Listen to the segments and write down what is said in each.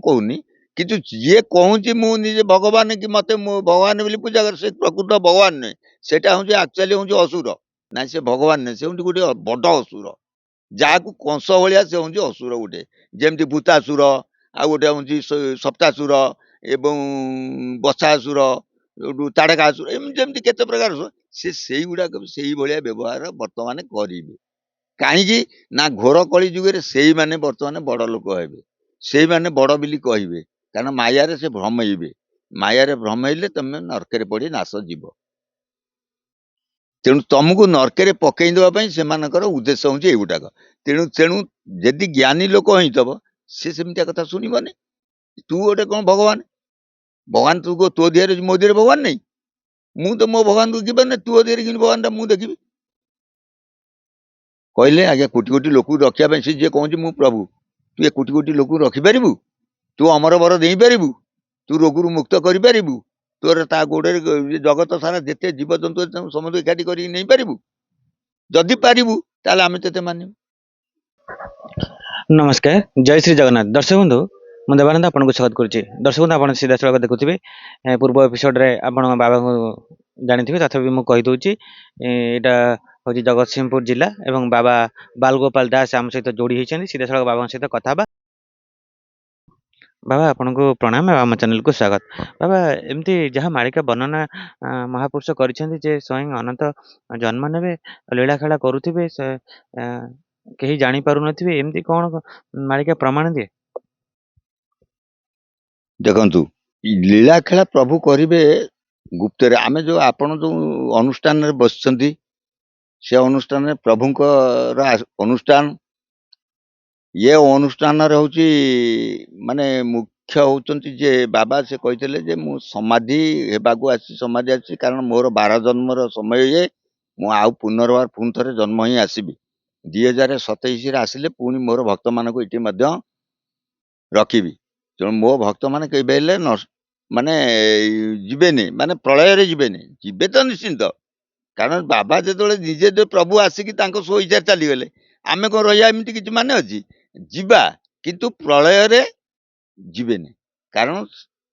କହୁନି, କିନ୍ତୁ ଯିଏ କହୁଛି ମୁଁ ନିଜେ ଭଗବାନ କି ମତେ ମୁଁ ଭଗବାନ ବୋଲି ପୂଜା କରେ, ସେ ପ୍ରକୃତ ଭଗବାନ ନୁହେଁ। ସେଟା ହଉଛି ଆକ୍ଚୁଆଲି ହଉଛି ଅସୁର। ନାଇଁ, ସେ ଭଗବାନ ନୁହେଁ, ସେ ହଉଛି ଗୋଟେ ବଡ ଅସୁର। ଯାହାକୁ କଂସ ଭଳିଆ ସେ ହଉଛି ଅସୁର ଗୋଟେ। ଯେମିତି ଭୂତାସୁର, ଆଉ ଗୋଟେ ହଉଛି ସପ୍ତାସୁର, ଏବଂ ବସାସୁର, ତାଡକାସୁର, ଏମିତି ଯେମିତି କେତେ ପ୍ରକାର ସେ ସେଇଗୁଡାକ ସେଇଭଳିଆ ବ୍ୟବହାର ବର୍ତ୍ତମାନ କରିବେ। କାହିଁକି ନା ଘୋର କଳି ଯୁଗରେ ସେଇମାନେ ବର୍ତ୍ତମାନ ବଡ ଲୋକ ହେବେ, ସେଇମାନେ ବଡ ବୋଲି କହିବେ। କାରଣ ମାୟାରେ ସେ ଭ୍ରମେଇବେ, ମାୟାରେ ଭ୍ରମେଇଲେ ତମେ ନର୍କରେ ପଡି ନାଶ ଯିବ। ତେଣୁ ତମକୁ ନର୍କରେ ପକେଇ ଦେବା ପାଇଁ ସେମାନଙ୍କର ଉଦ୍ଦେଶ୍ୟ ହଉଛି ଏଇଗୁଡାକ। ତେଣୁ ତେଣୁ ଯଦି ଜ୍ଞାନୀ ଲୋକ ହେଇଥିବ, ସେ ସେମିତିଆ କଥା ଶୁଣିବନି। ତୁ ଗୋଟେ କଣ ଭଗବାନ? ଭଗବାନ ତୁ ତୋ ଦେହରେ ମୋ ଦେହରେ ଭଗବାନ ନାହିଁ? ମୁଁ ତ ମୋ ଭଗବାନକୁ ଦେଖିପାରୁନି, ତୋ ଦେହରେ କିନ୍ତୁ ଭଗବାନ ଟା ମୁଁ ଦେଖିବି? କହିଲେ ଆଜ୍ଞା, କୋଟି କୋଟି ଲୋକକୁ ରଖିବା ପାଇଁ ସେ ଯିଏ କହୁଛି ମୁଁ ପ୍ରଭୁ, ତୁ ଏ କୋଟି କୋଟି ଲୋକକୁ ରଖିପାରିବୁ? ତୁ ଅମର ବର ଦେଇପାରିବୁ? ତୁ ରୋଗରୁ ମୁକ୍ତ କରିପାରିବୁ? ତୋର ତା ଗୋଡରେ ଜଗତ ସାରା ଯେତେ ଜୀବଜନ୍ତୁ ସମସ୍ତେ ଏକାଠି କରିକି ନେଇପାରିବୁ? ଯଦି ପାରିବୁ ତାହେଲେ ଆମେ ତତେ ମାନିବୁ। नमस्कार, जय श्री जगन्नाथ। दर्शक बंधु, ମୁଁ ଦେବାନନ୍ଦ ଆପଣଙ୍କୁ ସ୍ୱାଗତ କରୁଛି। ଦର୍ଶକ ବନ୍ଧୁ, ଆପଣ ସିଧାସଳଖ ଦେଖୁଥିବେ ପୂର୍ବ ଏପିସୋଡରେ ଆପଣ ବାବାଙ୍କୁ ଜାଣିଥିବେ, ତଥାପି ମୁଁ କହିଦଉଛି ଏଇଟା ହଉଛି ଜଗତସିଂହପୁର ଜିଲ୍ଲା ଏବଂ ବାବା ବାଲଗୋପାଳ ଦାସ ଆମ ସହିତ ଯୋଡି ହେଇଛନ୍ତି। ସିଧାସଳଖ ବାବାଙ୍କ ସହିତ କଥା ହେବା। ବାବା, ଆପଣଙ୍କୁ ପ୍ରଣାମ, ଆମ ଚ୍ୟାନେଲକୁ ସ୍ୱାଗତ। ବାବା, ଏମିତି ଯାହା ମାଳିକା ବର୍ଣ୍ଣନା ମହାପୁରୁଷ କରିଛନ୍ତି ଯେ ସ୍ୱୟଂ ଅନନ୍ତ ଜନ୍ମ ନେବେ, ଲୀଳାଖେଳା କରୁଥିବେ, ସେ କେହି ଜାଣିପାରୁନଥିବେ, ଏମିତି କଣ ମାଳିକା ପ୍ରମାଣ ଦିଏ? ଦେଖନ୍ତୁ, ଲୀଳାଖେଳା ପ୍ରଭୁ କରିବେ ଗୁପ୍ତରେ। ଆମେ ଯୋଉ ଆପଣ ଯୋଉ ଅନୁଷ୍ଠାନରେ ବସିଛନ୍ତି, ସେ ଅନୁଷ୍ଠାନରେ ପ୍ରଭୁଙ୍କର ଅନୁଷ୍ଠାନ। ଇଏ ଅନୁଷ୍ଠାନରେ ହଉଛି ମାନେ ମୁଖ୍ୟ ହଉଛନ୍ତି ଯେ ବାବା। ସେ କହିଥିଲେ ଯେ ମୁଁ ସମାଧି ହେବାକୁ ଆସିଛି, ସମାଧି ଆସିଛି କାରଣ ମୋର 12 ଜନ୍ମର ସମୟ ଇଏ, ମୁଁ ଆଉ ପୁନର୍ବାର ପୁଣି ଥରେ ଜନ୍ମ ହିଁ ଆସିବି। 2027ରେ ଆସିଲେ ପୁଣି ମୋର ଭକ୍ତମାନଙ୍କୁ ଏଠି ମଧ୍ୟ ରଖିବି। ତେଣୁ ମୋ ଭକ୍ତମାନେ କେବେ ହେଲେ ମାନେ ଯିବେନି, ମାନେ ପ୍ରଳୟରେ ଯିବେନି। ଯିବେ ତ ନିଶ୍ଚିନ୍ତ, କାରଣ ବାବା ଯେତେବେଳେ ନିଜେ ପ୍ରଭୁ ଆସିକି ତାଙ୍କ ସ୍ୱ ଇଚ୍ଛାରେ ଚାଲିଗଲେ, ଆମେ କଣ ରହିବା? ଏମିତି କିଛି ମାନେ ଅଛି? ଯିବା, କିନ୍ତୁ ପ୍ରଳୟରେ ଯିବେନି। କାରଣ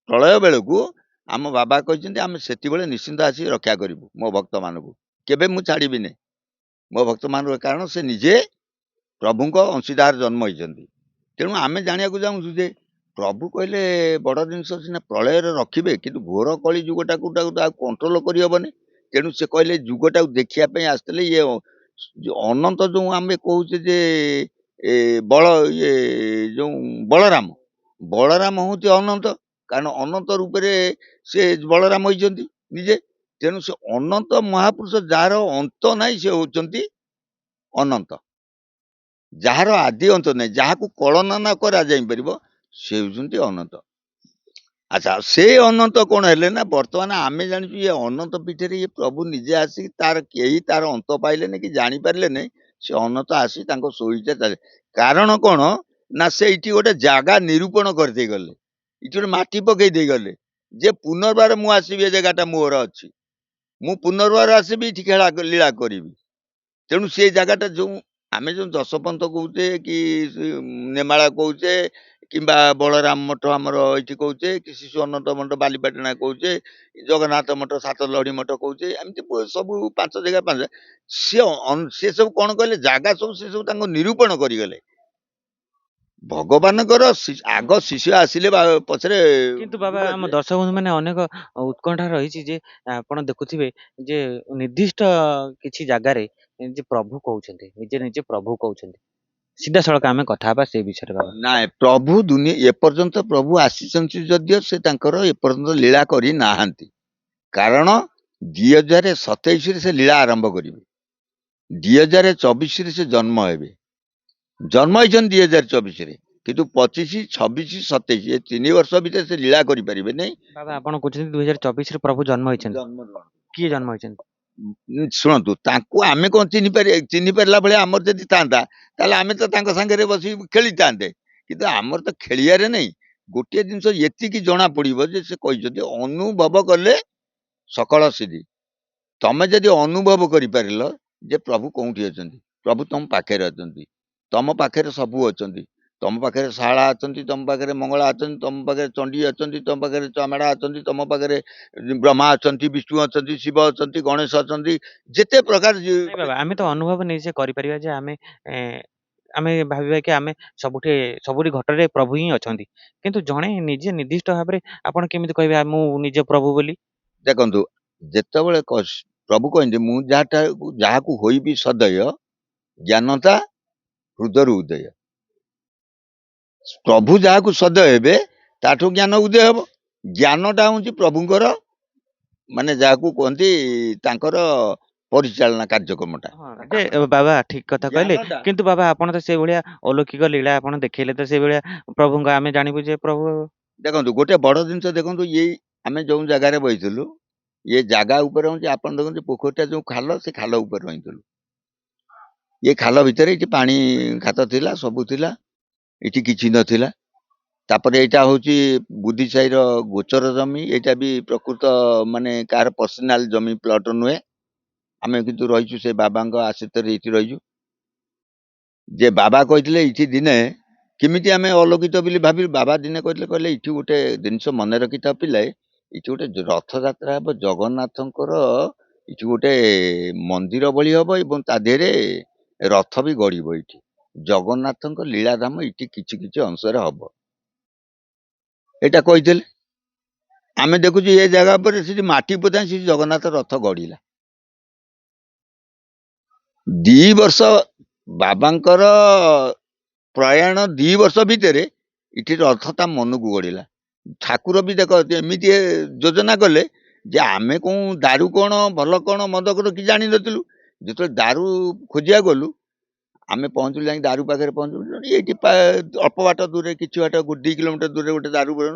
ପ୍ରଳୟ ବେଳକୁ ଆମ ବାବା କହିଛନ୍ତି ଆମେ ସେତିବେଳେ ନିଶ୍ଚିନ୍ତ ଆସିକି ରକ୍ଷା କରିବୁ ମୋ ଭକ୍ତମାନଙ୍କୁ, କେବେ ମୁଁ ଛାଡିବିନି ମୋ ଭକ୍ତମାନଙ୍କୁ। କାରଣ ସେ ନିଜେ ପ୍ରଭୁଙ୍କ ଅଂଶୀଦାର ଜନ୍ମ ହେଇଛନ୍ତି। ତେଣୁ ଆମେ ଜାଣିବାକୁ ଚାହୁଁଛୁ ଯେ ପ୍ରଭୁ କହିଲେ ବଡ ଜିନିଷ ସିନା ପ୍ରଳୟରେ ରଖିବେ, କିନ୍ତୁ ଘୋର କଳି ଯୁଗଟାକୁ ଆଉ କଣ୍ଟ୍ରୋଲ କରିହବନି। ତେଣୁ ସେ କହିଲେ ଯୁଗଟାକୁ ଦେଖିବା ପାଇଁ ଆସିଥିଲେ। ଇଏ ଅନନ୍ତ ଯୋଉ ଆମେ କହୁଛେ ଯେ ଇଏ ଯୋଉ ବଳରାମ, ବଳରାମ ହଉଛି ଅନନ୍ତ, କାରଣ ଅନନ୍ତ ରୂପରେ ସେ ବଳରାମ ହେଇଛନ୍ତି ନିଜେ। ତେଣୁ ସେ ଅନନ୍ତ ମହାପୁରୁଷ, ଯାହାର ଅନ୍ତ ନାହିଁ, ସେ ହଉଛନ୍ତି ଅନନ୍ତ। ଯାହାର ଆଦି ଅନ୍ତ ନାହିଁ, ଯାହାକୁ କଳନା ନ କରାଯାଇପାରିବ, ସେ ହଉଛନ୍ତି ଅନନ୍ତ। ଆଚ୍ଛା, ସେ ଅନନ୍ତ କଣ ହେଲେ ନା, ବର୍ତ୍ତମାନ ଆମେ ଜାଣିଛୁ ଇଏ ଅନନ୍ତ ପୀଠରେ ଇଏ ପ୍ରଭୁ ନିଜେ ଆସିକି କେହି ତାର ଅନ୍ତ ପାଇଲେନି କି ଜାଣିପାରିଲେନି। ସେ ଅନନ୍ତ ଆସି ତାଙ୍କ ଶୋଇଚା ଚାଲେ। କାରଣ କଣ ନା, ସେ ଏଇଠି ଗୋଟେ ଜାଗା ନିରୂପଣ କରିଦେଇ ଗଲେ, ଏଇଠି ଗୋଟେ ମାଟି ପକେଇ ଦେଇ ଗଲେ ଯେ ପୁନର୍ବାର ମୁଁ ଆସିବି, ଏ ଜାଗାଟା ମୋର ଅଛି, ମୁଁ ପୁନର୍ବାର ଆସିବି, ଏଠି ଲୀଳା କରିବି। ତେଣୁ ସେ ଜାଗାଟା ଯୋଉ ଆମେ ଯୋଉ ଦଶପନ୍ଥ କହୁଛେ କି ନେମାଳା କହୁଛେ, କିମ୍ବା ବଳରାମ ମଠ ଆମର ଏଇଠି କହୁଛେ, କି ଶିଶୁ ଅନନ୍ତ ମଠ ବାଲିପାଟଣା କହୁଛେ, ଜଗନ୍ନାଥ ମଠ ସାତ ଲହଡି ମଠ କହୁଛେ, ଏମିତି ସବୁ 5 ଜାଗା 5। ସେ ସବୁ କଣ କହିଲେ, ଜାଗା ସବୁ ସେ ସବୁ ତାଙ୍କୁ ନିରୂପଣ କରିଗଲେ। ଭଗବାନଙ୍କର ଆଗ ଶିଷ୍ୟ ଆସିଲେ ପଛରେ। କିନ୍ତୁ ବାବା, ଆମ ଦର୍ଶକ ବନ୍ଧୁ ମାନେ ଅନେକ ଉତ୍କଣ୍ଠା ରହିଛି ଯେ ଆପଣ ଦେଖୁଥିବେ ଯେ ନିର୍ଦ୍ଦିଷ୍ଟ କିଛି ଜାଗାରେ ଯେ ପ୍ରଭୁ କହୁଛନ୍ତି, ନିଜେ ନିଜେ ପ୍ରଭୁ କହୁଛନ୍ତି। ସିଧାସଳଖ ଆମେ କଥା ହେବା ସେଇ ବିଷୟରେ ବାବା। ନାଇଁ, ପ୍ରଭୁ ଏପର୍ଯ୍ୟନ୍ତ ପ୍ରଭୁ ଆସିଛନ୍ତି ଯଦିଓ ସେ ତାଙ୍କର ଏପର୍ଯ୍ୟନ୍ତ ଲୀଳା କରି ନାହାନ୍ତି। କାରଣ 2027ରେ ସେ ଲୀଳା ଆରମ୍ଭ କରିବେ, 2024ରେ ସେ ଜନ୍ମ ହେବେ। ଜନ୍ମ ହେଇଛନ୍ତି 2024ରେ, କିନ୍ତୁ 25, 26, 27 ଏ 3 ବର୍ଷ ଭିତରେ ସେ ଲୀଳା କରିପାରିବେ ନାହିଁ। ବାବା, ଆପଣ କହୁଛନ୍ତି 2024ରେ ପ୍ରଭୁ ଜନ୍ମ ହେଇଛନ୍ତି? କିଏ ଜନ୍ମ ହେଇଛନ୍ତି? ଶୁଣନ୍ତୁ, ତାଙ୍କୁ ଆମେ କଣ ଚିହ୍ନି ପାରିଲା ଭଳିଆ ଆମର ଯଦି ଥାନ୍ତା, ତାହେଲେ ଆମେ ତ ତାଙ୍କ ସାଙ୍ଗରେ ବସି ଖେଳିଥାନ୍ତେ। କିନ୍ତୁ ଆମର ତ ଖେଳିବାରେ ନାହିଁ। ଗୋଟିଏ ଜିନିଷ ଏତିକି ଜଣା ପଡିବ ଯେ ସେ କହିଛନ୍ତି ଅନୁଭବ କଲେ ସକଳ ସିଦ୍ଧି। ତମେ ଯଦି ଅନୁଭବ କରିପାରିଲ ଯେ ପ୍ରଭୁ କୋଉଠି ଅଛନ୍ତି, ପ୍ରଭୁ ତମ ପାଖରେ ଅଛନ୍ତି, ତମ ପାଖରେ ସବୁ ଅଛନ୍ତି, ତମ ପାଖରେ ଶାଳା ଅଛନ୍ତି, ତମ ପାଖରେ ମଙ୍ଗଳା ଅଛନ୍ତି, ତମ ପାଖରେ ଚଣ୍ଡୀ ଅଛନ୍ତି, ତମ ପାଖରେ ଚମେଡ଼ା ଅଛନ୍ତି, ତମ ପାଖରେ ବ୍ରହ୍ମା ଅଛନ୍ତି, ବିଷ୍ଣୁ ଅଛନ୍ତି, ଶିବ ଅଛନ୍ତି, ଗଣେଶ ଅଛନ୍ତି, ଯେତେ ପ୍ରକାର ନାଇଁ ବାବା ଆମେ ତ ଅନୁଭବ ନିଜେ କରିପାରିବା ଯେ ଆମେ ଭାବିବା କି ଆମେ ସବୁଠି ଘଟରେ ପ୍ରଭୁ ହିଁ ଅଛନ୍ତି। କିନ୍ତୁ ଜଣେ ନିଜେ ନିର୍ଦ୍ଦିଷ୍ଟ ଭାବରେ ଆପଣ କେମିତି କହିବେ ମୁଁ ନିଜେ ପ୍ରଭୁ ବୋଲି? ଦେଖନ୍ତୁ, ଯେତେବେଳେ ପ୍ରଭୁ କହିଛନ୍ତି ମୁଁ ଯାହାକୁ ହୋଇବି ସଦୟ ଜ୍ଞାନତା ହୃଦୟରୁ ଉଦୟ। ପ୍ରଭୁ ଯାହାକୁ ସଦୟ ହେବେ ତାଠୁ ଜ୍ଞାନ ଉଦୟ ହେବ। ଜ୍ଞାନଟା ହଉଛି ପ୍ରଭୁଙ୍କର, ମାନେ ଯାହାକୁ କୁହନ୍ତି ତାଙ୍କର ପରିଚାଳନା କାର୍ଯ୍ୟକ୍ରମଟା। ହଁ ଯେ ବାବା ଠିକ କଥା କହିଲେ। ଜ୍ଞାନଟା କିନ୍ତୁ ବାବା ଆପଣ ତ ସେଇଭଳିଆ ଅଲୌକିକ ଲୀଳା ଆପଣ ଦେଖେଇଲେ ତ ସେଇଭଳିଆ ପ୍ରଭୁଙ୍କ ଆମେ ଜାଣିବୁ ଯେ ପ୍ରଭୁ। ଦେଖନ୍ତୁ, ଗୋଟେ ବଡ ଜିନିଷ ଦେଖନ୍ତୁ, ଆମେ ଯୋଉ ଜାଗାରେ ବଇଥିଲୁ, ଇଏ ଜାଗା ଉପରେ ହଉଛି ଆପଣ ଦେଖନ୍ତୁ ପୋଖରୀଟା ଯୋଉ ଖାଲ, ସେ ଖାଲ ଉପରେ ରହିଥିଲୁ। ଏ ଖାଲ ଭିତରେ ଏଠି ପାଣି ଖାତ ଥିଲା, ସବୁ ଥିଲା, ଏଠି କିଛି ନଥିଲା। ତାପରେ ଏଇଟା ହଉଛି ବୁଦ୍ଧି ସାହିର ଗୋଚର ଜମି। ଏଇଟା ବି ପ୍ରକୃତ ମାନେ କାହାର ପର୍ସନାଲ ଜମି ପ୍ଲଟ ନୁହେଁ। ଆମେ କିନ୍ତୁ ରହିଛୁ ସେ ବାବାଙ୍କ ଆଶ୍ରିତରେ ଏଇଠି ରହିଛୁ। ଯେ ବାବା କହିଥିଲେ ଏଇଠି ଦିନେ କେମିତି ଆମେ ଅଲୋକିତ ବୋଲି ଭାବିଲୁ। ବାବା ଦିନେ କହିଲେ ଏଇଠି ଗୋଟେ ଜିନିଷ ମନେ ରଖିଥାଅ ପିଲାଏ, ଏଇଠି ଗୋଟେ ରଥଯାତ୍ରା ହେବ ଜଗନ୍ନାଥଙ୍କର। ଏଇଠି ଗୋଟେ ମନ୍ଦିର ଭଳି ହବ ଏବଂ ତା ଦେହରେ ରଥ ବି ଗଡ଼ିବ। ଏଇଠି ଜଗନ୍ନାଥଙ୍କ ଲୀଳାଧାମ ଏଇଠି କିଛି କିଛି ଅଂଶରେ ହବ, ଏଇଟା କହିଥିଲେ। ଆମେ ଦେଖୁଛୁ ଏ ଜାଗା ଉପରେ ସେଠି ମାଟି ପୋତା ସେଠି ଜଗନ୍ନାଥ ରଥ ଗଡ଼ିଲା। 2 ବର୍ଷ ବାବାଙ୍କର ପ୍ରୟାଣ 2 ବର୍ଷ ଭିତରେ ଏଠି ରଥ ତା ମନକୁ ଗଡ଼ିଲା। ଠାକୁର ବି ଦେଖ ଏମିତି ଯୋଜନା କଲେ ଯେ ଆମେ କୋଉ ଦାରୁ କଣ ଭଲ କଣ ମନ୍ଦ କଣ କି ଜାଣିନଥିଲୁ। ଯେତେବେଳେ ଦାରୁ ଖୋଜିବାକୁ ଗଲୁ, ଆମେ ପହଞ୍ଚିଲୁ, ଯାଇକି ଦାରୁ ପାଖରେ ପହଞ୍ଚିଲୁ। ଏଇଠି ଅଳ୍ପ ବାଟ ଦୂରରେ, କିଛି ବାଟ 2 କିଲୋମିଟର ଦୂରରେ ଗୋଟେ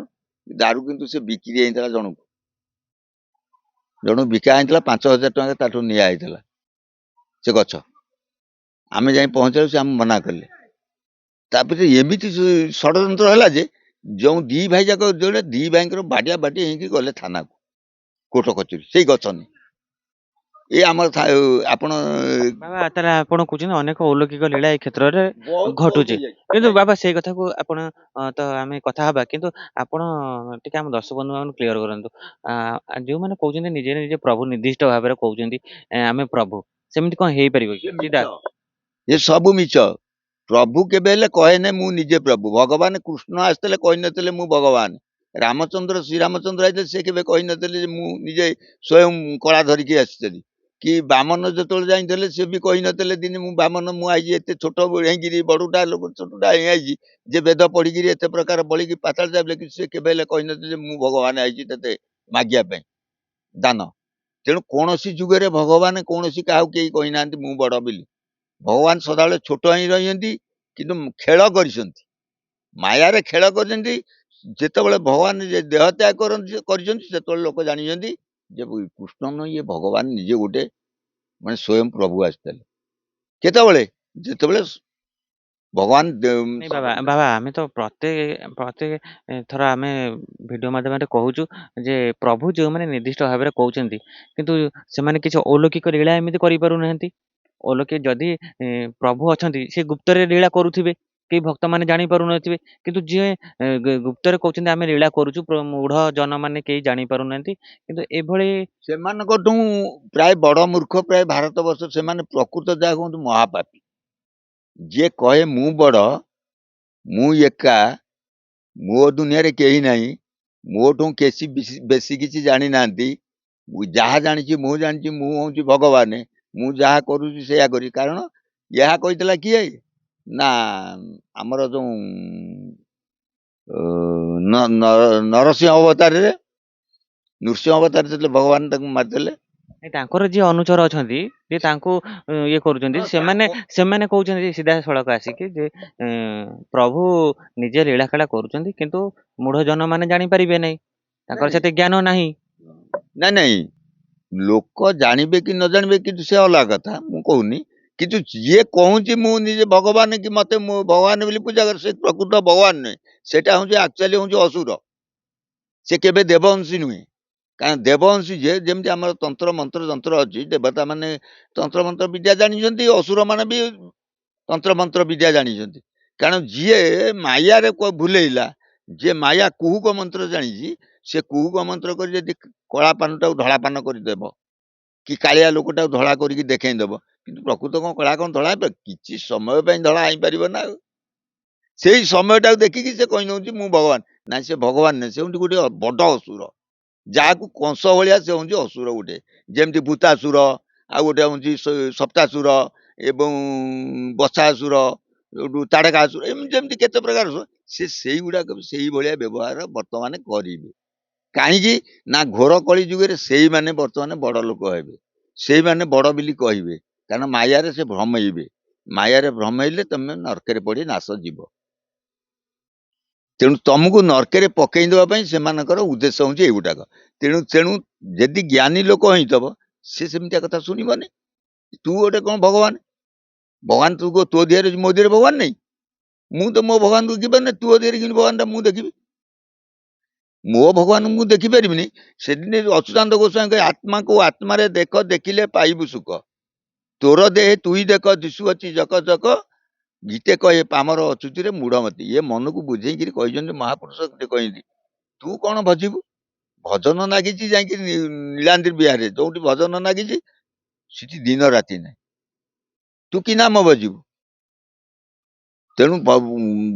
ଦାରୁ କିନ୍ତୁ ସେ ବିକ୍ରି ହେଇଥିଲା ଜଣକୁ ବିକା ହେଇଥିଲା 5,000 ଟଙ୍କା ତାଠୁ ନିଆ ହେଇଥିଲା ସେ ଗଛ। ଆମେ ଯାଇ ପହଞ୍ଚିଲୁ, ସେ ଆମେ ମନା କଲେ। ତାପରେ ଏମିତି ଷଡ଼ଯନ୍ତ୍ର ହେଲା ଯେ ଯୋଉ ଦି ଭାଇ ଯାକ ଯୋଉଟା ଦି ଭାଇଙ୍କର ବାଡିଆ ବାଡି ହେଇକି ଗଲେ ଥାନାକୁ, କୋର୍ଟ କଚେରୀ, ସେଇ ଗଛ ନେଇ। ଏ ଆମର ଆପଣ ବାବା ତାହେଲେ ଆପଣ କହୁଛନ୍ତି ଅନେକ ଅଲୌକିକ ଲୀଳା ଏ କ୍ଷେତ୍ରରେ ବହୁତ ଘଟୁଛି। ହେଇଯାଇଛି। କିନ୍ତୁ ବାବା ସେଇ କଥାକୁ ଆପଣ ତ ଆମେ କଥା ହବା, କିନ୍ତୁ ଆପଣ ଟିକେ ଆମ ଦର୍ଶକ ବନ୍ଧୁ ମାନଙ୍କୁ କ୍ଲିୟର କରନ୍ତୁ। ଯୋଉମାନେ କହୁଛନ୍ତି ନିଜେ ନିଜେ ପ୍ରଭୁ ନିର୍ଦ୍ଦିଷ୍ଟ ଭାବରେ କହୁଛନ୍ତି ଆମେ ପ୍ରଭୁ, ସେମିତି କଣ ହେଇପାରିବ କି? ସିଧା ଏ ସବୁ ମିଛ। ପ୍ରଭୁ କେବେ ହେଲେ କହେନେ ମୁଁ ନିଜେ ପ୍ରଭୁ। ଭଗବାନ କୃଷ୍ଣ ଆସିଥିଲେ କହିନଥିଲେ ମୁଁ ଭଗବାନ। ଶ୍ରୀରାମଚନ୍ଦ୍ର ଆଇଥିଲେ ସେ କେବେ କହିନଥିଲେ ଯେ ମୁଁ ନିଜେ ସ୍ୱୟଂ କଳା ଧରିକି ଆସିଥିଲି। କି ବାମନ ଯେତେବେଳେ ଯାଇଥିଲେ ସେ ବି କହିନଥିଲେ ଦିନେ ମୁଁ ବାମନ, ମୁଁ ଆଇଛି ଏତେ ଛୋଟ ହେଇକିରି, ବଡୁଟା ଲୋକ ଛୋଟଟା ହେଇଯାଇଛି ଯେ ବେଦ ପଢିକିରି ଏତେ ପ୍ରକାର ବଳିକି ପାତାଳ ଯାଉଥିଲେ, କିନ୍ତୁ ସେ କେବେ ହେଲେ କହିନଥିଲେ ଯେ ମୁଁ ଭଗବାନ ଆଇଛି ତତେ ମାଗିବା ପାଇଁ ଦାନ। ତେଣୁ କୌଣସି ଯୁଗରେ ଭଗବାନ କୌଣସି କାହାକୁ କେହି କହିନାହାନ୍ତି ମୁଁ ବଡ ବୋଲି। ଭଗବାନ ସଦାବେଳେ ଛୋଟ ହିଁ ରହିଛନ୍ତି, କିନ୍ତୁ ଖେଳ କରିଛନ୍ତି, ମାୟାରେ ଖେଳ କରିଛନ୍ତି। ଯେତେବେଳେ ଭଗବାନ ଦେହ ତ୍ୟାଗ କରିଛନ୍ତି, ସେତେବେଳେ ଲୋକ ଜାଣିଛନ୍ତି ଯେ କୃଷ୍ଣ ନୁହେଁ, ଇଏ ଭଗବାନ ନିଜେ ଗୋଟେ ମାନେ ସ୍ୱୟଂ ପ୍ରଭୁ ଆସିଥିଲେ। କେତେବେଳେ? ଯେତେବେଳେ ଭଗବାନ ନାଇଁ ବାବା ବାବା ଆମେ ତ ପ୍ରତ୍ୟେକ ଥର ଆମେ ଭିଡିଓ ମାଧ୍ୟମରେ କହୁଛୁ ଯେ ପ୍ରଭୁ ଯେଉଁମାନେ ନିର୍ଦ୍ଦିଷ୍ଟ ଭାବରେ କହୁଛନ୍ତି, କିନ୍ତୁ ସେମାନେ କିଛି ଅଲୌକିକ ଲୀଳା ଏମିତି କରିପାରୁନାହାନ୍ତି। ଅଲୌକିକ ଯଦି ପ୍ରଭୁ ଅଛନ୍ତି, ସେ ଗୁପ୍ତରେ ଲୀଳା କରୁଥିବେ, କେହି ଭକ୍ତମାନେ ଜାଣିପାରୁନଥିବେ। କିନ୍ତୁ ଯିଏ ଗୁପ୍ତରେ କହୁଛନ୍ତି ଆମେ ଲୀଳା କରୁଛୁ, ମୂଢ ଜନ ମାନେ କେହି ଜାଣିପାରୁନାହାନ୍ତି। କିନ୍ତୁ ଏଭଳି ସେମାନଙ୍କଠୁ ପ୍ରାୟ ବଡ ମୂର୍ଖ ପ୍ରାୟ ଭାରତବର୍ଷ। ସେମାନେ ପ୍ରକୃତ ଯାହା କୁହନ୍ତୁ ମହାପାପୀ। ଯିଏ କହେ ମୁଁ ବଡ, ମୁଁ ଏକା, ମୋ ଦୁନିଆରେ କେହି ନାହିଁ, ମୋଠୁ ବେଶୀ କିଛି ଜାଣିନାହାନ୍ତି, ଯାହା ଜାଣିଛି ମୁଁ ଜାଣିଛି, ମୁଁ ହଉଛି ଭଗବାନ, ମୁଁ ଯାହା କରୁଛି ସେଇଆ କରି। କାରଣ ଏହା କହିଥିଲା କିଏ ନା ଆମର ଯୋଉ ନରସିଂହ ଅବତାରରେ, ନୃସିଂହ ଅବତାର ଯେତେବେଳେ ଭଗବାନ ତାଙ୍କୁ ମାରିଦେଲେ, ତାଙ୍କର ଯିଏ ଅନୁଚର ଅଛନ୍ତି, ଯିଏ ତାଙ୍କୁ ଇଏ କରୁଛନ୍ତି, ସେମାନେ କହୁଛନ୍ତି ସିଧାସଳଖ ଆସିକି ଯେ ପ୍ରଭୁ ନିଜେ ଲୀଳା ଖେଳା କରୁଛନ୍ତି, କିନ୍ତୁ ମୂଢ ଜନ ମାନେ ଜାଣିପାରିବେ ନାହିଁ, ତାଙ୍କର ସେତେ ଜ୍ଞାନ ନାହିଁ। ନାଇଁ, ଲୋକ ଜାଣିବେ କି ନ ଜାଣିବେ କିନ୍ତୁ ସେ ଅଲଗା କଥା, ମୁଁ କହୁନି। କିନ୍ତୁ ଯିଏ କହୁଛି ମୁଁ ନିଜେ ଭଗବାନ, କି ମତେ ମୁଁ ଭଗବାନ ବୋଲି ପୂଜା କରେ, ସେ ପ୍ରକୃତ ଭଗବାନ ନୁହେଁ। ସେଟା ହଉଛି ଆକ୍ଚୁଆଲି ହଉଛି ଅସୁର। ସେ କେବେ ଦେବଂଶୀ ନୁହେଁ। କାରଣ ଦେବଂଶୀ ଯେମିତି ଆମର ତନ୍ତ୍ର ମନ୍ତ୍ର ଯନ୍ତ୍ର ଅଛି, ଦେବତା ମାନେ ତନ୍ତ୍ର ମନ୍ତ୍ର ବିଦ୍ୟା ଜାଣିଛନ୍ତି, ଅସୁର ମାନେ ବି ତନ୍ତ୍ର ମନ୍ତ୍ର ବିଦ୍ୟା ଜାଣିଛନ୍ତି। କାରଣ ଯିଏ ମାୟାରେ ଭୁଲେଇଲା, ଯିଏ ମାୟା କୁହୁକ ମନ୍ତ୍ର ଜାଣିଛି, ସେ କୁହୁକ ମନ୍ତ୍ର କରି ଯଦି କଳା ପାନଟାକୁ ଧଳା ପାନ କରିଦେବ, କି କାଳିଆ ଲୋକଟାକୁ ଧଳା କରିକି ଦେଖେଇ ଦବ, କିନ୍ତୁ ପ୍ରକୃତ କଣ କଳା କଣ ଧଳା ହେଇପାରିବ? କିଛି ସମୟ ପାଇଁ ଧଳା ହେଇପାରିବ ନା ଆଉ। ସେଇ ସମୟଟାକୁ ଦେଖିକି ସେ କହି ନଉଛି ମୁଁ ଭଗବାନ। ନାଇଁ, ସେ ଭଗବାନ ନାହିଁ, ସେ ହଉଛି ଗୋଟେ ବଡ ଅସୁର, ଯାହାକୁ କଂସ ଭଳିଆ ସେ ହଉଛି ଅସୁର ଗୋଟେ। ଯେମିତି ଭୂତାସୁର, ଆଉ ଗୋଟେ ହଉଛି ସପ୍ତାସୁର, ଏବଂ ବସାସୁର, ତାଡକାସୁର, ଏମିତି ଯେମିତି କେତେ ପ୍ରକାର ସେ ସେଇଗୁଡାକ ସେଇଭଳିଆ ବ୍ୟବହାର ବର୍ତ୍ତମାନ କରିବେ। କାହିଁକି ନା ଘୋର କଳି ଯୁଗରେ ସେଇମାନେ ବର୍ତ୍ତମାନ ବଡ ଲୋକ ହେବେ, ସେଇମାନେ ବଡ ବୋଲି କହିବେ, କାରଣ ମାୟାରେ ସେ ଭ୍ରମେଇବେ। ମାୟାରେ ଭ୍ରମେଇଲେ ତମେ ନର୍କରେ ପଡି ନାଶ ଯିବ। ତେଣୁ ତମକୁ ନର୍କରେ ପକେଇ ଦେବା ପାଇଁ ସେମାନଙ୍କର ଉଦ୍ଦେଶ୍ୟ ହଉଛି ଏଇଗୁଡାକ। ତେଣୁ ତେଣୁ ଯଦି ଜ୍ଞାନୀ ଲୋକ ହେଇଥିବ, ସେ ସେମିତିଆ କଥା ଶୁଣିବନି। ତୁ ଗୋଟେ କଣ ଭଗବାନ? ଭଗବାନ ତୁ ତୋ ଦେହରେ, ମୋ ଦେହରେ ଭଗବାନ ନାହିଁ? ମୁଁ ତ ମୋ ଭଗବାନଙ୍କୁ ଦେଖିପାରୁନି, ତୋ ଦେହରେ କିନ୍ତୁ ଭଗବାନଟା ମୁଁ ଦେଖିବି? ମୋ ଭଗବାନଙ୍କୁ ମୁଁ ଦେଖିପାରିବିନି। ସେଦିନ ଅଚ୍ୟୁତାନନ୍ଦ ଗୋସ୍ୱାମୀ କହେ, ଆତ୍ମାକୁ ଆତ୍ମାରେ ଦେଖ, ଦେଖିଲେ ପାଇବୁ ସୁଖ। ତୋର ଦେହେ ତୁଇ ଦେଖ, ଦିଶୁଅଛି ଜକ ଜକ, ଗୀତେ କହେ ପାମର ଅଚ୍ୟୁତିରେ ମୂଢମତି। ଇଏ ମନକୁ ବୁଝେଇକିରି କହିଛନ୍ତି, ମହାପୁରୁଷ କହିଛନ୍ତି, ତୁ କଣ ଭଜିବୁ? ଭଜନ ନାଗିଛି ଯାଇକି ନୀଳାନ୍ଦ୍ରି ବିହାରରେ, ଯୋଉଠି ଭଜନ ନାଗିଛି ସେଠି ଦିନ ରାତି ନାହିଁ, ତୁ କି ନାମ ଭଜିବୁ? ତେଣୁ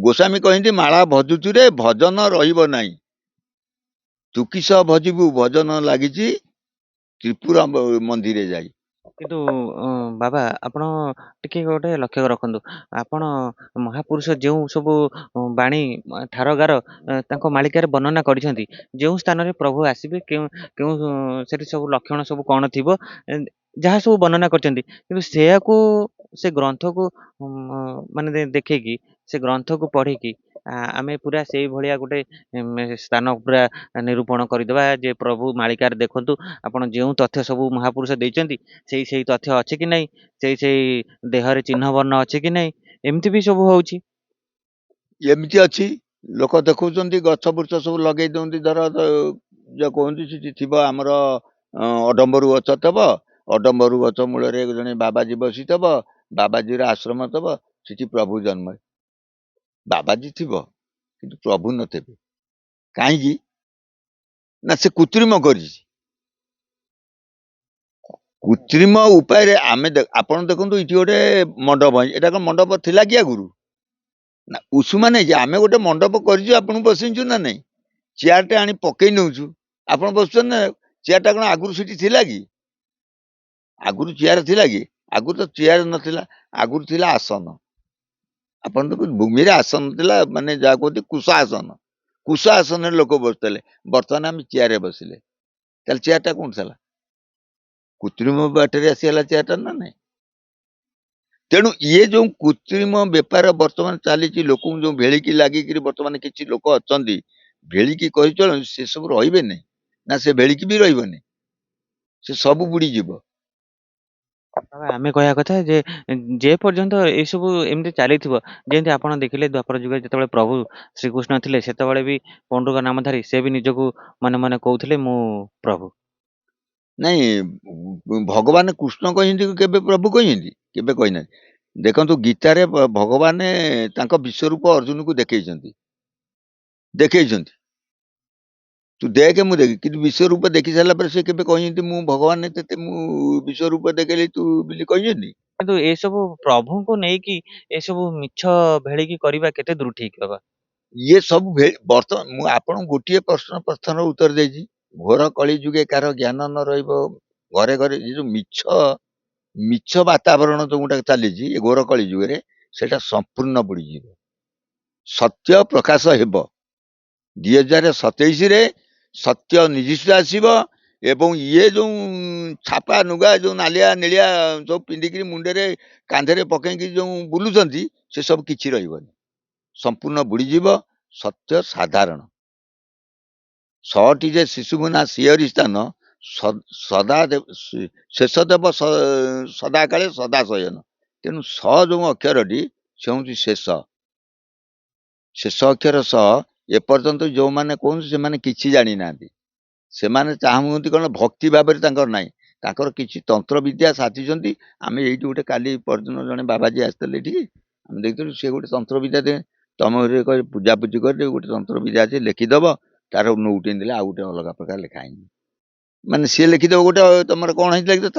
ଗୋସ୍ୱାମୀ କହିଛନ୍ତି, ମାଳା ଭଜୁଚୁରେ ଭଜନ ରହିବ ନାହିଁ, ତୁ କିସ ଭଜିବୁ ଭଜନ ଲାଗିଛି ତ୍ରିପୁରା ମନ୍ଦିରେ ଯାଇ। କିନ୍ତୁ ବାବା ଆପଣ ଟିକେ ଗୋଟେ ଲକ୍ଷ୍ୟ ରଖନ୍ତୁ। ଆପଣ ମହାପୁରୁଷ ଯେଉଁ ସବୁ ବାଣୀ ଠାରଗାର ତାଙ୍କ ମାଳିକାରେ ବର୍ଣ୍ଣନା କରିଛନ୍ତି, ଯେଉଁ ସ୍ଥାନରେ ପ୍ରଭୁ ଆସିବେ, କେଉଁ କେଉଁ ସେଠି ସବୁ ଲକ୍ଷଣ ସବୁ କଣ ଥିବ, ଯାହା ସବୁ ବର୍ଣ୍ଣନା କରିଛନ୍ତି, କିନ୍ତୁ ସେୟାକୁ ସେ ଗ୍ରନ୍ଥକୁ ମାନେ ଦେଖେଇକି, ସେ ଗ୍ରନ୍ଥକୁ ପଢିକି ଆମେ ପୁରା ସେଇ ଭଳିଆ ଗୋଟେ ସ୍ଥାନ ପୁରା ନିରୂପଣ କରିଦେବା ଯେ ପ୍ରଭୁ ମାଳିକାରେ ଦେଖନ୍ତୁ ଆପଣ ଯେଉଁ ତଥ୍ୟ ସବୁ ମହାପୁରୁଷ ଦେଇଛନ୍ତି, ସେଇ ତଥ୍ୟ ଅଛି କି ନାହିଁ, ସେଇ ଦେହରେ ଚିହ୍ନ ବର୍ଣ୍ଣ ଅଛି କି ନାହିଁ, ଏମିତି ବି ସବୁ ହଉଛି। ଏମିତି ଅଛି, ଲୋକ ଦେଖୁଛନ୍ତି ଗଛ ବୃଛ ସବୁ ଲଗେଇ ଦିଅନ୍ତି। ଧର ଯୋଉ କୁହନ୍ତି ସେଠି ଥିବ ଆମର ଅଡମ୍ବରୁ ଗଛ ଥିବ, ଅଡମ୍ବରୁ ଗଛ ମୂଳରେ ଜଣେ ବାବାଜୀ ବସିଥିବ, ବାବାଜୀର ଆଶ୍ରମ ଥିବ, ସେଠି ପ୍ରଭୁ ଜନ୍ମ। ବାବାଜୀ ଥିବ କିନ୍ତୁ ପ୍ରଭୁ ନଥିବେ। କାହିଁକି ନା ସେ କୃତ୍ରିମ କରିଛି। କୃତ୍ରିମ ଉପାୟରେ ଆମେ ଆପଣ ଦେଖନ୍ତୁ, ଏଠି ଗୋଟେ ମଣ୍ଡପ, ଏଟା କଣ ମଣ୍ଡପ ଥିଲା କି ଆଗରୁ? ନା, ଉଷୁମା ନେଇଛି। ଆମେ ଗୋଟେ ମଣ୍ଡପ କରିଛୁ, ଆପଣଙ୍କୁ ବସେଇଛୁ ନା ନାଇଁ? ଚେୟାରଟେ ଆଣି ପକେଇ ନଉଛୁ, ଆପଣ ବସୁଛନ୍ତି ନା? ଚେୟାରଟା କଣ ଆଗରୁ ସେଠି ଥିଲା କି? ଆଗରୁ ଚେୟାର ଥିଲା କି? ଆଗରୁ ତ ଚେୟାର ନଥିଲା, ଆଗରୁ ଥିଲା ଆସନ। ଆପଣ ଦେଖନ୍ତୁ, ଭୂମିରେ ଆସନ ଥିଲା, ମାନେ ଯାହା କୁହନ୍ତି କୁଶ ଆସନ। କୁଶ ଆସନରେ ଲୋକ ବସୁଥିଲେ। ବର୍ତ୍ତମାନ ଆମେ ଚେୟାରରେ ବସିଲେ, ତାହେଲେ ଚେୟାରଟା କୋଉଠି ଥିଲା? କୃତ୍ରିମ ବାଟରେ ଆସିଗଲା ଚେୟାରଟା ନା ନାଇଁ? ତେଣୁ ଇଏ ଯୋଉ କୃତ୍ରିମ ବେପାର ବର୍ତ୍ତମାନ ଚାଲିଛି, ଲୋକଙ୍କୁ ଯୋଉ ଭେଳିକି ଲାଗିକିରି ବର୍ତ୍ତମାନ କିଛି ଲୋକ ଅଛନ୍ତି ଭେଳିକି କହି ଚଳନ୍ତି, ସେ ସବୁ ରହିବେ ନାହିଁ ନା? ସେ ଭେଳିକି ବି ରହିବନି, ସେ ସବୁ ବୁଡିଯିବ। ବାବା, ଆମେ କହିବା କଥା ଯେ ପର୍ଯ୍ୟନ୍ତ ଏସବୁ ଏମିତି ଚାଲିଥିବ, ଯେମିତି ଆପଣ ଦେଖିଲେ ଦ୍ୱାପର ଯୁଗରେ ଯେତେବେଳେ ପ୍ରଭୁ ଶ୍ରୀକୃଷ୍ଣ ଥିଲେ, ସେତେବେଳେ ବି ପଣ୍ଡୁକ ନାମଧାରୀ ସେ ବି ନିଜକୁ ମନେ ମନେ କହୁଥିଲେ ମୁଁ ପ୍ରଭୁ। ନାଇଁ, ଭଗବାନ କୃଷ୍ଣ କହିଛନ୍ତି କେବେ ପ୍ରଭୁ କହିଛନ୍ତି? କେବେ କହିନାହାନ୍ତି। ଦେଖନ୍ତୁ, ଗୀତାରେ ଭଗବାନ ତାଙ୍କ ବିଶ୍ୱରୂପ ଅର୍ଜୁନକୁ ଦେଖେଇଛନ୍ତି। ତୁ ଦେଖେ, ମୁଁ ଦେଖେ, କିନ୍ତୁ ବିଶ୍ୱରୂପ ଦେଖି ସାରିଲା ପରେ ସେ କେବେ କହିଛନ୍ତି ମୁଁ ଭଗବାନ ତତେ ମୁଁ ବିଶ୍ୱରୂପ ଦେଖେଇଲି ତୁ ବୋଲି କହିଛନ୍ତି? କିନ୍ତୁ ଏସବୁ ପ୍ରଭୁଙ୍କୁ ନେଇକି ଏସବୁ ମିଛ ଭେଳିକି କରିବା କେତେ ଦୂର ଠିକ ବାବା? ଇଏ ସବୁ ବର୍ତ୍ତମାନ ମୁଁ ଆପଣଙ୍କୁ ଗୋଟିଏ ପ୍ରଶ୍ନର ଉତ୍ତର ଦେଇଛି। ଘୋର କଳି ଯୁଗେ କାହାର ଜ୍ଞାନ ନ ରହିବ, ଘରେ ଘରେ ଏ ଯୋଉ ମିଛ ମିଛ ବାତାବରଣ ଯୋଉଟା ଚାଲିଛି ଏ ଘୋର କଳି ଯୁଗରେ, ସେଟା ସମ୍ପୂର୍ଣ୍ଣ ବୁଡିଯିବ। ସତ୍ୟ ପ୍ରକାଶ ହେବ। 2027ରେ ସତ୍ୟ ନିଜିଷ୍ଠ ଆସିବ। ଏବଂ ଇଏ ଯୋଉ ଛାପା ନୁଗା, ଯୋଉ ନାଲିଆ ନେଳିଆ ସବୁ ପିନ୍ଧିକିରି ମୁଣ୍ଡରେ କାନ୍ଧରେ ପକେଇକି ଯୋଉ ବୁଲୁଛନ୍ତି, ସେ ସବୁ କିଛି ରହିବନି, ସମ୍ପୂର୍ଣ୍ଣ ବୁଡିଯିବ। ସତ୍ୟ ସାଧାରଣ। 6ଟି ଯେ ଶିଶୁକୁ ନା ସିଂହରି ସ୍ଥାନ, ସଦା ଶେଷ ଦେବ ସଦାକାଳେ ସଦା ଶୟନ। ତେଣୁ ସ ଯୋଉ ଅକ୍ଷରଟି, ସେ ହଉଛି ଶେଷ। ଶେଷ ଅକ୍ଷର ସ। ଏପର୍ଯ୍ୟନ୍ତ ଯୋଉମାନେ କହୁଛନ୍ତି ସେମାନେ କିଛି ଜାଣିନାହାନ୍ତି। ସେମାନେ ଚାହୁଁଛନ୍ତି କଣ? ଭକ୍ତି ଭାବରେ ତାଙ୍କର ନାହିଁ, ତାଙ୍କର କିଛି ତନ୍ତ୍ର ବିଦ୍ୟା ସାଜିଛନ୍ତି। ଆମେ ଏଇଠି ଗୋଟେ କାଲି ପରଦିନ ଜଣେ ବାବାଜୀ ଆସିଥିଲେ ଏଠିକି, ଆମେ ଦେଖିଥିଲୁ ସେ ଗୋଟେ ତନ୍ତ୍ରବିଦ୍ୟା ଦେ ତମ ଘରେ କହି ପୂଜାପୂଜି କରି ଗୋଟେ ତନ୍ତ୍ରବିଦ୍ୟା ଅଛି ଲେଖିଦବ ତାର ନୋଉଟେଇ ଦେଲେ ଆଉ ଗୋଟେ ଅଲଗା ପ୍ରକାର ଲେଖା ହେଇନି ମାନେ ସିଏ ଲେଖିଦବ ଗୋଟେ ତମର କଣ ହେଇଛି ଲେଖିଦବ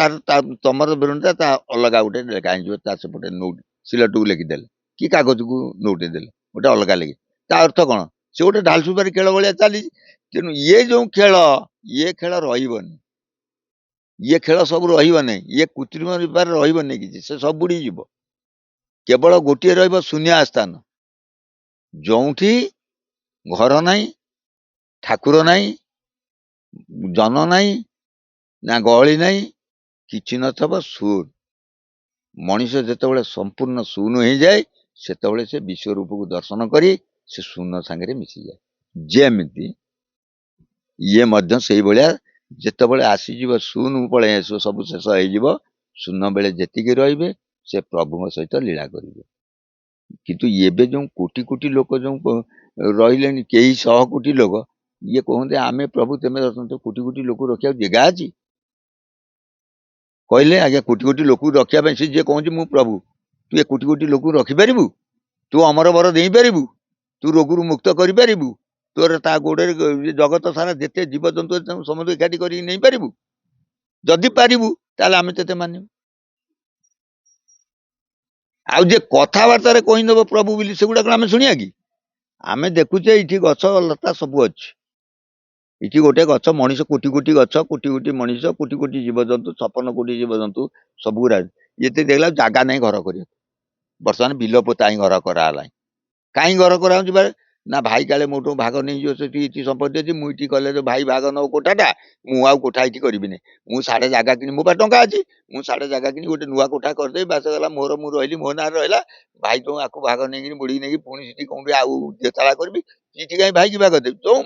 ତମର ବିରୁଦ୍ଧରେ ତା ଅଲଗା ଗୋଟେ ଲେଖା ହେଇଯିବ ତା ସେପଟେ ନୋଟ୍ ସିଲଟକୁ ଲେଖିଦେଲେ କି କାଗଜକୁ ନୋଉଟେଇ ଦେଲେ ଗୋଟେ ଅଲଗା ଲେଖି ତା ଅର୍ଥ କଣ ସେ ଗୋଟେ ଢାଲସୁପାରି ଖେଳ ଭଳିଆ ଚାଲିଛି ତେଣୁ ଯୋଉ ଖେଳ ରହିବନି ଇଏ ଖେଳ ସବୁ ରହିବ ନାହିଁ ଇଏ କୃତ୍ରିମ ରୂପରେ ରହିବନି କିଛି ସେ ସବୁ ବୁଡିଯିବ କେବଳ ଗୋଟିଏ ରହିବ ଶୂନ୍ୟ ସ୍ଥାନ ଯୋଉଠି ଘର ନାହିଁ ଠାକୁର ନାହିଁ ଜନ ନାହିଁ ନା ଗହଳି ନାହିଁ କିଛି ନଥିବ ଶୂନ ମଣିଷ ଯେତେବେଳେ ସମ୍ପୂର୍ଣ୍ଣ ଶୂନ ହେଇଯାଏ ସେତେବେଳେ ସେ ବିଶ୍ୱରୂପକୁ ଦର୍ଶନ କରି ସେ ଶୂନ ସାଙ୍ଗରେ ମିଶିଯାଏ ଯେମିତି ଇଏ ମଧ୍ୟ ସେଇଭଳିଆ ଯେତେବେଳେ ଆସିଯିବ ଶୂନ ପଳେଇ ଆସିବ ସବୁ ଶେଷ ହେଇଯିବ ଶୂନ ବେଳେ ଯେତିକି ରହିବେ ସେ ପ୍ରଭୁଙ୍କ ସହିତ ଲୀଳା କରିବେ କିନ୍ତୁ ଏବେ ଯୋଉ କୋଟି କୋଟି ଲୋକ ଯୋଉ ରହିଲେଣି କେହି 100 କୋଟି ଲୋକ ଇଏ କହନ୍ତି ଆମେ ପ୍ରଭୁ ତେମେ କୋଟି କୋଟି ଲୋକ ରଖିବାକୁ ଜାଗା ଅଛି କହିଲେ ଆଜ୍ଞା କୋଟି କୋଟି ଲୋକକୁ ରଖିବା ପାଇଁ ସେ ଯିଏ କହୁଛି ମୁଁ ପ୍ରଭୁ ତୁ ଏ କୋଟି କୋଟି ଲୋକକୁ ରଖିପାରିବୁ ତୁ ଅମର ବର ଦେଇପାରିବୁ ତୁ ରୋଗରୁ ମୁକ୍ତ କରିପାରିବୁ ତୋର ତା ଗୋଡରେ ଜଗତ ସାରା ଯେତେ ଜୀବଜନ୍ତୁ ସମସ୍ତେ ଏକାଠି କରିକି ନେଇପାରିବୁ ଯଦି ପାରିବୁ ତାହେଲେ ଆମେ ତତେ ମାନିବୁ ଆଉ ଯେ କଥାବାର୍ତ୍ତାରେ କହିଦେବ ପ୍ରଭୁ ବୋଲି ସେଗୁଡା କଣ ଆମେ ଶୁଣିବା କି ଆମେ ଦେଖୁଛେ ଏଇଠି ଗଛ ଲତା ସବୁ ଅଛି ଏଠି ଗୋଟେ ଗଛ ମଣିଷ କୋଟି କୋଟି ଗଛ କୋଟି କୋଟି ମଣିଷ କୋଟି କୋଟି ଜୀବଜନ୍ତୁ 56 କୋଟି ଜୀବଜନ୍ତୁ ସବୁ ଗୁଡା ଏତେ ଦେଖିଲା ଜାଗା ନାହିଁ ଘର କରିବାକୁ ବର୍ତ୍ତମାନ ବିଲ ପୋତା ହିଁ ଘର କରାହେଲାଣି କାହିଁ ଘର କରାହଉଛି ନା ଭାଇ କାଳେ ମୋଠୁ ଭାଗ ନେଇଯିବ ସେଠି ଇଠି ସମ୍ପତ୍ତି ଅଛି ମୁଁ ଇଠି କଲେ ଭାଇ ଭାଗ ନବ କୋଠାଟା ମୁଁ ଆଉ କୋଠା ଇଠି କରିବିନି ମୁଁ ସାଡେ ଜାଗା କିଣି ମୋ ପାଖେ ଟଙ୍କା ଅଛି ମୁଁ ସାଡେ ଜାଗା କିଣି ଗୋଟେ ନୂଆ କୋଠା କରିଦେବି ବାସ ଗଲା ମୋର ମୁଁ ରହିଲି ମୋ ନାଁରେ ରହିଲା ଭାଇ ତ ଆକୁ ଭାଗ ନେଇକିରି ବୁଢିକି ନେଇକି ପୁଣି ସେଠି କୋଉଠି ଆଉ ଦେତାଳା କରିବି ଏଠି କାହିଁ ଭାଇକି ଭାଗ ଦେବି ଯୋଉ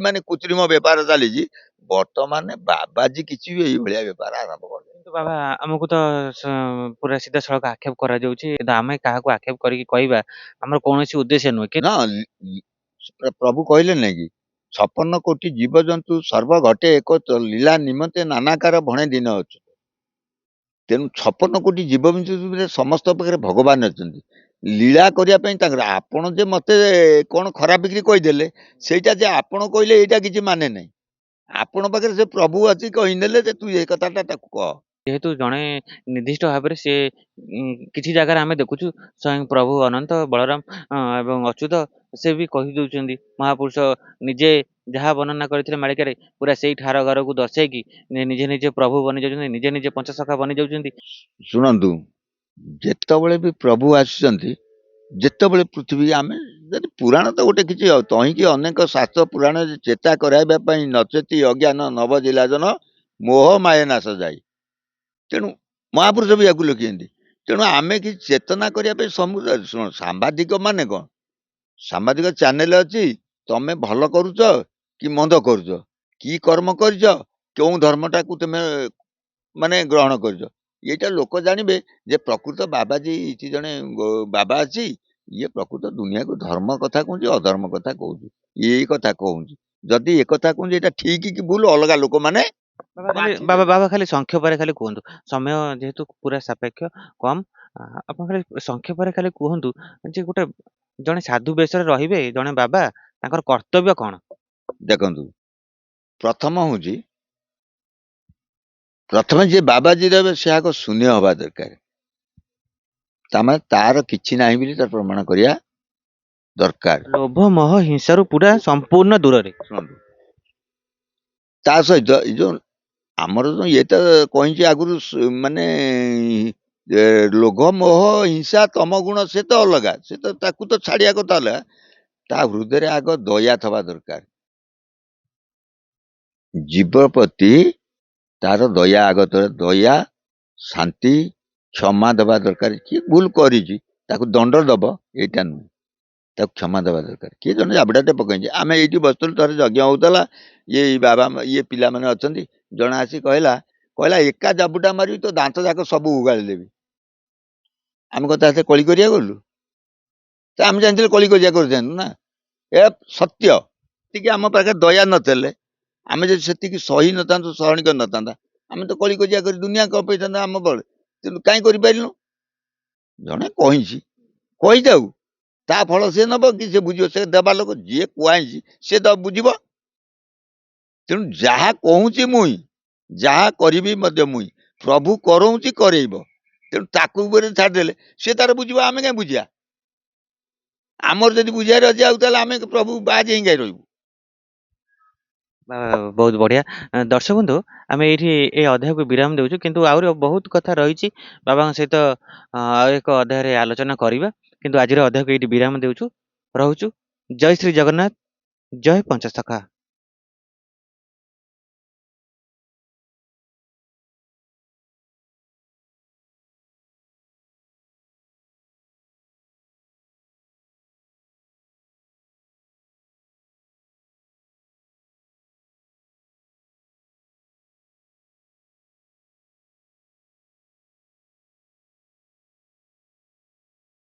ମାନେ କୃତ୍ରିମ ବେପାର ଚାଲିଛି ବର୍ତ୍ତମାନ ବାବାଜୀ କିଛି ବି ଏଇଭଳିଆ ବେପାର ଆରମ୍ଭ କଲେ କିନ୍ତୁ ବାବା ଆମକୁ ତ ପୁରା ସିଧାସଳଖ ଆକ୍ଷେପ କରାଯାଉଛି କିନ୍ତୁ ଆମେ କାହାକୁ ଆକ୍ଷେପ କରିକି କହିବା ଆମର କୌଣସି ଉଦ୍ଦେଶ୍ୟ ନୁହେଁ ନା ପ୍ରଭୁ କହିଲେ ନାଇଁ କି 56 କୋଟି ଜୀବଜନ୍ତୁ ସର୍ବ ଘଟେ ଏକ ଲୀଳା ନିମନ୍ତେ ନାନାକାର ଭଣେ ଦିନ ଅଛି ତେଣୁ 56 କୋଟି ଜୀବଜନ୍ତୁ ସମସ୍ତ ପାଖରେ ଭଗବାନ ଅଛନ୍ତି ଲୀଳା କରିବା ପାଇଁ ତାଙ୍କର ଆପଣ ଯେ ମତେ କଣ ଖରାପ ବିକ୍ରି କହିଦେଲେ ସେଇଟା ଯେ ଆପଣ କହିଲେ ଏଇଟା କିଛି ମାନେ ନାହିଁ ଆପଣ ପାଖରେ ସେ ପ୍ରଭୁ ଅଛି କହିନେଲେ ଯେ ତୁ ଏ କଥାଟା ତାକୁ କହ ଯେହେତୁ ଜଣେ ନିର୍ଦ୍ଦିଷ୍ଟ ଭାବରେ ସେ କିଛି ଜାଗାରେ ଆମେ ଦେଖୁଛୁ ସ୍ୱୟଂ ପ୍ରଭୁ ଅନନ୍ତ ବଳରାମ ଏବଂ ଅଚ୍ୟୁତ ସେ ବି କହିଦଉଛନ୍ତି ମହାପୁରୁଷ ନିଜେ ଯାହା ବର୍ଣ୍ଣନା କରିଥିଲେ ମାଳିକାରେ ପୁରା ସେଇ ଠାର ଘରକୁ ଦର୍ଶେଇକି ନିଜେ ନିଜେ ପ୍ରଭୁ ବନି ଯାଉଛନ୍ତି ନିଜେ ନିଜେ ପଞ୍ଚସଖା ବନି ଯାଉଛନ୍ତି ଶୁଣନ୍ତୁ ଯେତେବେଳେ ବି ପ୍ରଭୁ ଆସିଛନ୍ତି ଯେତେବେଳେ ପୃଥିବୀ ଆମେ ଯଦି ପୁରାଣ ତ ଗୋଟେ କିଛି ତହିଁକି ଅନେକ ଶାସ୍ତ୍ର ପୁରାଣ ଚେତା କରାଇବା ପାଇଁ ନଚେତି ଅଜ୍ଞାନ ନବଜିଲାଜନ ମୋହ ମାୟ ନାଶ ଯାଇ ତେଣୁ ମହାପୁରୁଷ ବି ୟାକୁ ଲେଖିଛନ୍ତି ତେଣୁ ଆମେ କିଛି ଚେତନା କରିବା ପାଇଁ ଶୁଣ ସାମ୍ବାଦିକ ମାନେ କଣ ସାମ୍ବାଦିକ ଚ୍ୟାନେଲ ଅଛି ତମେ ଭଲ କରୁଛ କି ମନ୍ଦ କରୁଛ କି କର୍ମ କରିଛ କେଉଁ ଧର୍ମଟାକୁ ତମେ ମାନେ ଗ୍ରହଣ କରିଛ ଏଇଟା ଲୋକ ଜାଣିବେ ଯେ ପ୍ରକୃତ ବାବାଜୀ ଏଠି ଜଣେ ବାବା ଅଛି ଇଏ ପ୍ରକୃତ ଦୁନିଆକୁ ଧର୍ମ କଥା କହୁଛି ଅଧର୍ମ କଥା କହୁଛି ଏଇ କଥା କହୁଛି ଯଦି ଏ କଥା କହୁଛି ଏଇଟା ଠିକ କି ଭୁଲ ଅଲଗା ଲୋକମାନେ ବାବା ଖାଲି ସଂକ୍ଷେପରେ ଖାଲି କୁହନ୍ତୁ ସମୟ ଯେହେତୁ ପୁରା ସାପେକ୍ଷ କମ ଆପଣ ଖାଲି ସଂକ୍ଷେପରେ ଖାଲି କୁହନ୍ତୁ ଯେ ଗୋଟେ ଜଣେ ସାଧୁ ବେଶରେ ରହିବେ ଜଣେ ବାବା ତାଙ୍କର କର୍ତ୍ତବ୍ୟ କଣ ଦେଖନ୍ତୁ ପ୍ରଥମେ ଯିଏ ବାବାଜୀ ରହିବେ ସେ ଆଗ ଶୂନ୍ୟ ହବା ଦରକାର ତାମାନେ ତାର କିଛି ନାହିଁ ବୋଲି ତାର ପ୍ରମାଣ କରିବା ଦରକାର ଲୋଭ ମୋହ ହିଂସାରୁ ପୁରା ସମ୍ପୂର୍ଣ୍ଣ ଦୂରରେ ଶୁଣନ୍ତୁ ତା ସହିତ ଏଇ ଯୋଉ ଆମର ଇଏ ତ କହିଛି ଆଗରୁ ମାନେ ଲୋଭ ମୋହ ହିଂସା ତମ ଗୁଣ ସେ ତ ଅଲଗା ସେ ତ ତାକୁ ତ ଛାଡିବା କଥା ଅଲଗା ତା ହୃଦୟରେ ଆଗ ଦୟା ଥବା ଦରକାର ଜୀବ ପ୍ରତି ତାର ଦୟା ଆଗ ଦୟା ଶାନ୍ତି କ୍ଷମା ଦେବା ଦରକାର କିଏ ଭୁଲ କରିଛି ତାକୁ ଦଣ୍ଡ ଦବ ଏଇଟା ନୁହେଁ ତାକୁ କ୍ଷମା ଦେବା ଦରକାର କିଏ ଜଣେ ଜାବଡାଟେ ପକେଇଛି ଆମେ ଏଇଠି ବସିଥିଲୁ ଥରେ ଯଜ୍ଞ ହଉଥିଲା ଇଏ ବାବା ଇଏ ପିଲାମାନେ ଅଛନ୍ତି ଜଣେ ଆସି କହିଲା ଏକା ଜାବୁଟା ମାରିବି ତ ଦାନ୍ତ ଯାକ ସବୁ ଉଗାଳି ଦେବି ଆମେ କଥା ଏତେ କଳି କରିବା ଗଲୁ ତ ଆମେ ଜାଣିଥିଲେ କଳି କରିବା କରିଥାନ୍ତୁ ନା ଏ ସତ୍ୟ ଟିକେ ଆମ ପାଖରେ ଦୟା ନଥିଲେ ଆମେ ଯଦି ସେତିକି ସହି ନଥାନ୍ତୁ ସହଣିକ ନଥାନ୍ତା ଆମେ ତ କଳି କରି ଦୁନିଆ କପେଇଥାନ୍ତା ଆମ ବଳେ କିନ୍ତୁ କାହିଁ କରିପାରିଲୁ ଜଣେ କହିଛି କହିଯାଉ ତା ଫଳ ସେ ନବ କି ସେ ବୁଝିବ ସେ ଦେବା ଲୋକ ଯିଏ କୁହାଇଛି ସେ ତ ବୁଝିବ। ତେଣୁ ଯାହା କହୁଛି ମୁଇଁ ଯାହା କରିବି ମଧ୍ୟ ମୁଇଁ ପ୍ରଭୁ କରଉଛି କରେଇବ। ତେଣୁ ତାକୁ ଉପରେ ଛାଡ଼ିଦେଲେ ସେ ତାର ବୁଝିବ, ଆମେ କାହିଁ ବୁଝିବା? ଆମର ଯଦି ବୁଝିବାର ଅଛି ଆଉ ତାହେଲେ ଆମେ ପ୍ରଭୁ ବାହାରି ହିଁ କାହିଁ ରହିବୁ? ବହୁତ ବଢିଆ। ଦର୍ଶକ ବନ୍ଧୁ, ଆମେ ଏଇଠି ଏ ଅଧ୍ୟାୟକୁ ବିରାମ ଦେଉଛୁ, କିନ୍ତୁ ଆହୁରି ବହୁତ କଥା ରହିଛି ବାବାଙ୍କ ସହିତ ଆଉ ଏକ ଅଧ୍ୟାୟରେ ଆଲୋଚନା କରିବା, କିନ୍ତୁ ଆଜିର ଅଧ୍ୟାୟକୁ ଏଇଠି ବିରାମ ଦେଉଛୁ, ରହୁଛୁ। ଜୟ ଶ୍ରୀ ଜଗନ୍ନାଥ, ଜୟ ପଞ୍ଚସଖା।